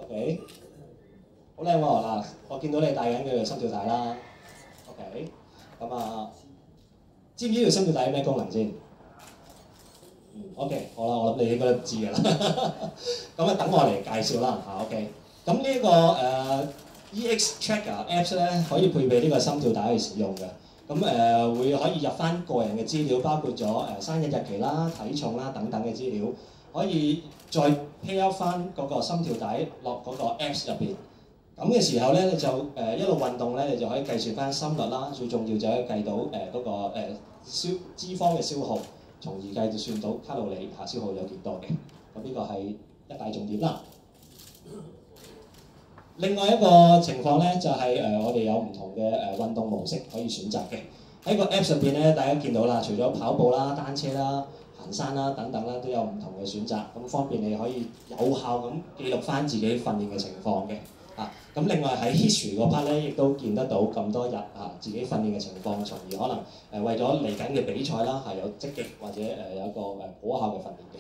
OK， 好靚喎嗱，我見到你戴緊嘅心跳帶啦。OK， 咁啊，知唔知道心跳帶有咩功能先？OK， 好啦，我諗你應該都知㗎啦。咁啊，等我嚟介紹啦嚇。OK， 咁呢個EX Tracker Apps 咧，可以配備呢個心跳帶去使用嘅。咁會可以入翻個人嘅資料，包括咗生日日期啦、體重啦等等嘅資料，可以再 pair 翻嗰個心跳帶落嗰個 Apps 入邊。咁嘅時候咧，你就一路運動咧，你就可以計算翻心率啦。最重要就可以計到嗰個脂肪嘅消耗，從而計算到卡路里消耗有幾多嘅。咁呢個係一大重點啦。另外一個情況咧，就係我哋有唔同嘅運動模式可以選擇嘅。喺個 Apps 入邊咧，大家見到啦，除咗跑步啦、單車啦、行山啦等等啦，都有唔同嘅選擇，咁方便你可以有效咁記錄翻自己訓練嘅情況嘅。咁另外喺 history 嗰 part 咧，亦都見得到咁多日自己訓練嘅情況，從而可能為咗嚟緊嘅比賽啦，係有積極或者有一個可靠嘅訓練嘅。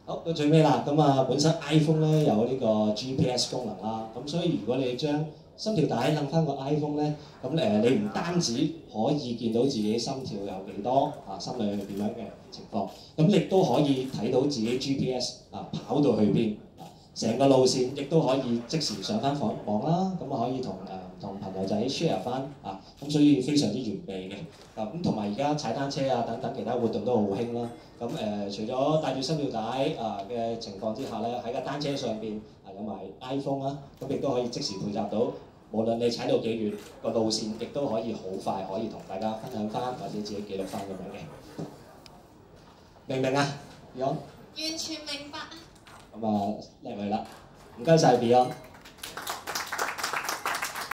好，到最尾啦，咁本身 iPhone 咧有呢個 GPS 功能啦，咁所以如果你將心跳帶擸翻個 iPhone 咧，咁你唔單止可以見到自己心跳有幾多心率係點樣嘅情況，咁亦都可以睇到自己 GPS 跑到去邊，成個路線亦都可以即時上翻網啦，咁可以同朋友仔 share 翻咁所以非常之完備嘅。咁同埋而家踩單車等等其他活動都好興啦。咁除咗帶住心跳帶嘅情況之下咧，喺個單車上邊有埋 iPhone 啦，咁亦都可以即時配搭到，無論你踩到幾遠，個路線亦都可以好快可以同大家分享翻，或者自己記錄翻咁樣嘅。明唔明啊 ？Beyond？ 完全明白。咁叻女啦，唔該晒 Beyond。